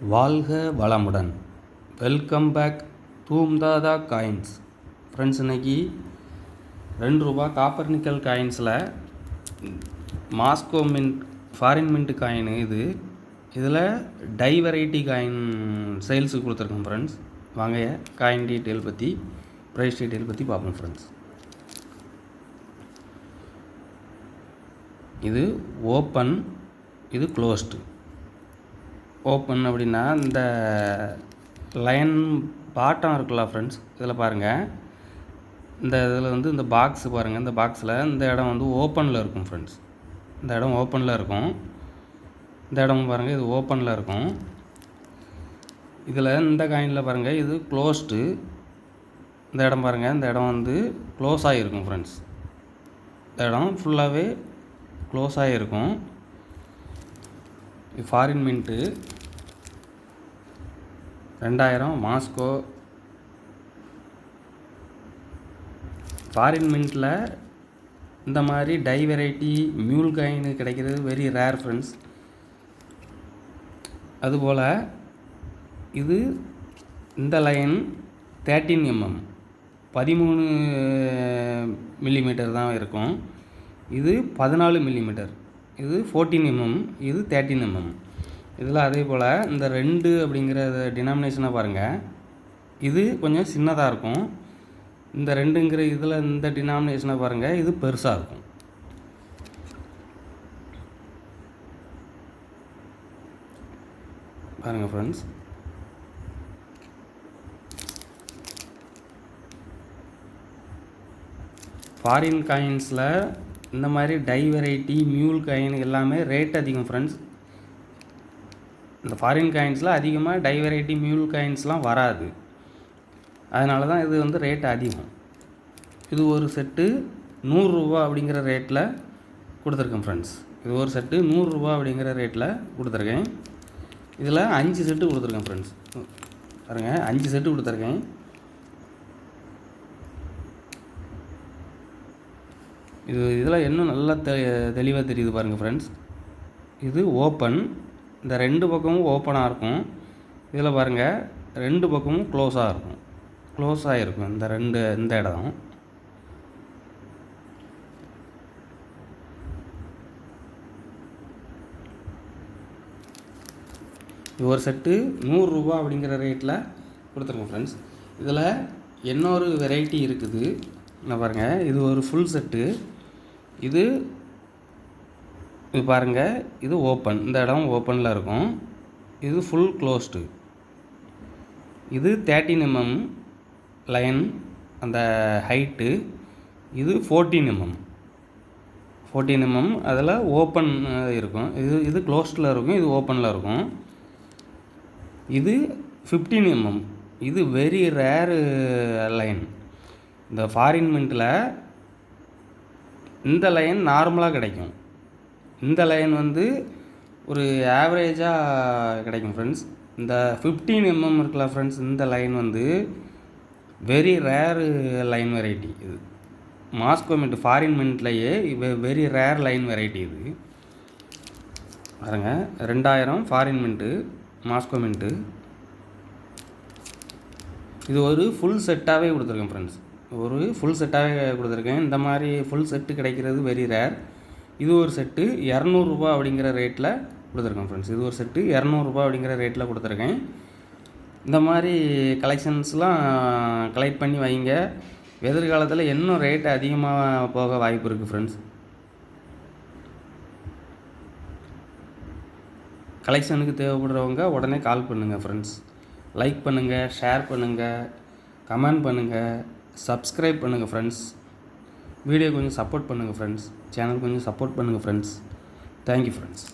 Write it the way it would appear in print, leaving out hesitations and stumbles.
வாழ்க வளமுடன். Welcome back தூம்தாதா காயின்ஸ். ஃப்ரெண்ட்ஸ், இன்றைக்கி ₹2 காப்பர் நிக்கல் காயின்ஸில் Moscow mint foreign mint coin இதில் டை வெரைட்டி காயின் சேல்ஸுக்கு கொடுத்துருக்கோம். ஃப்ரெண்ட்ஸ், வாங்க காயின் டீட்டெயில் பற்றி, ப்ரைஸ் டீட்டெயில் பற்றி பார்ப்போம். ஃப்ரெண்ட்ஸ், இது ஓப்பன், இது க்ளோஸ்டு. ஓப்பன் அப்படின்னா இந்த லைன் பாட்டம் இருக்குல்ல ஃப்ரெண்ட்ஸ், இதில் பாருங்கள். இந்த இதில் இந்த பாக்ஸ் பாருங்கள். இந்த பாக்ஸில் இந்த இடம் ஓப்பனில் இருக்கும். ஃப்ரெண்ட்ஸ், இந்த இடம் ஓப்பனில் இருக்கும். இந்த இடம் பாருங்கள், இது ஓப்பனில் இருக்கும். இதில் இந்த காயினில் பாருங்கள், இது க்ளோஸ்டு. இந்த இடம் பாருங்கள், இந்த இடம் க்ளோஸ் ஆகிருக்கும். ஃப்ரெண்ட்ஸ், இந்த இடம் ஃபுல்லாகவே க்ளோஸ் ஆகிருக்கும். இது ஃபாரின் மின்ட்டு 2000 மாஸ்கோ. ஃபாரின் மின்ட்டில் இந்த மாதிரி டை வெரைட்டி மியூல் காயின் கிடைக்கிறது வெரி ரேர். ஃப்ரெண்ட்ஸ், அதுபோல் இது இந்த லைன் 13 mm 13 மில்லிமீட்டர் தான் இருக்கும். இது 14 மில்லிமீட்டர். இது 14 mm, இது 13 mm. இதில் அதே போல் இந்த 2 அப்படிங்கிற டினாமினேஷனை பாருங்கள். இது கொஞ்சம் சின்னதாக இருக்கும். இந்த 2ங்கிற இதில் இந்த டினாமினேஷனை பாருங்கள், இது பெருசாக இருக்கும். பாருங்கள் ஃப்ரெண்ட்ஸ், ஃபாரின் காயின்ஸில் இந்த மாதிரி டை வெரைட்டி மியூல் காயின் எல்லாமே ரேட் அதிகம். ஃப்ரெண்ட்ஸ், இந்த ஃபாரின் காயின்ஸில் அதிகமாக டை வெரைட்டி மியூல் காயின்ஸ்லாம் வராது. அதனால தான் இது ரேட் அதிகம். இது ஒரு செட்டு ₹100 அப்படிங்கிற ரேட்டில் கொடுத்துருக்கேன். ஃப்ரெண்ட்ஸ், இது ஒரு செட்டு ₹100 அப்படிங்கிற ரேட்டில் கொடுத்துருக்கேன். இதில் 5 செட்டு கொடுத்துருக்கேன். ஃப்ரெண்ட்ஸ், பாருங்க, 5 செட்டு கொடுத்துருக்கேன். இதில் இன்னும் நல்லா தெளிவாக தெரியுது பாருங்கள். ஃப்ரெண்ட்ஸ், இது ஓப்பன். இந்த 2 பக்கமும் ஓப்பனாக இருக்கும். இதில் பாருங்கள், 2 பக்கமும் க்ளோஸாக இருக்கும். க்ளோஸ் ஆகிருக்கும் இந்த இடம். இது ஒரு செட்டு ₹100 அப்படிங்கிற ரேட்டில் கொடுத்துருக்கோம். ஃப்ரெண்ட்ஸ், இதில் இன்னொரு வெரைட்டி இருக்குது. நான் பாருங்கள், இது ஒரு ஃபுல் செட்டு. இது பாருங்கள், இது ஓப்பன். இந்த இடம் ஓப்பனில் இருக்கும். இது ஃபுல் க்ளோஸ்டு. இது 13 mm லைன் அந்த ஹைட்டு. இது 14 mm. 14 mm அதில் ஓப்பன் இருக்கும். இது க்ளோஸ்டில் இருக்கும், இது ஓப்பனில் இருக்கும். இது 15 mm. இது வெரி ரேரு லைன். இந்த ஃபாரின் மின்ட்டில் இந்த லைன் நார்மலாக கிடைக்கும். இந்த லைன் ஒரு ஆவரேஜாக கிடைக்கும். ஃப்ரெண்ட்ஸ், இந்த 15 mm இருக்குல்ல ஃப்ரெண்ட்ஸ், இந்த line very rare line variety. இது மாஸ்கோ மின்ட் ஃபாரின் மின்ட்லேயே வெரி ரேர் லைன் வெரைட்டி. இது பாருங்கள், 2000 ஃபாரின் மின்ட்டு மாஸ்கோ மின்ட்டு. இது ஒரு ஃபுல் செட்டாகவே கொடுத்துருக்கேன். ஃப்ரெண்ட்ஸ், ஒரு ஃபுல் செட்டாகவே கொடுத்துருக்கேன். இந்த மாதிரி ஃபுல் செட்டு கிடைக்கிறது வெரி ரேர். இது ஒரு செட்டு ₹200 அப்படிங்கிற ரேட்டில் கொடுத்துருக்கேன். ஃப்ரெண்ட்ஸ், இது ஒரு செட்டு ₹200 அப்படிங்கிற ரேட்டில் கொடுத்துருக்கேன். இந்த மாதிரி கலெக்ஷன்ஸ்லாம் கலெக்ட் பண்ணி வைங்க. எதிர்காலத்தில் இன்னும் ரேட்டு அதிகமாக போக வாய்ப்பு இருக்குது. ஃப்ரெண்ட்ஸ், கலெக்ஷனுக்கு தேவைப்படுறவங்க உடனே கால் பண்ணுங்கள். ஃப்ரெண்ட்ஸ், லைக் பண்ணுங்கள், ஷேர் பண்ணுங்கள், கமெண்ட் பண்ணுங்கள், சப்ஸ்கிரைப் பண்ணுங்கள். ஃப்ரெண்ட்ஸ், வீடியோ கொஞ்சம் சப்போர்ட் பண்ணுங்கள். ஃப்ரெண்ட்ஸ், சேனல் கொஞ்சம் சப்போர்ட் பண்ணுங்கள். Friends, thank you. ஃப்ரெண்ட்ஸ்.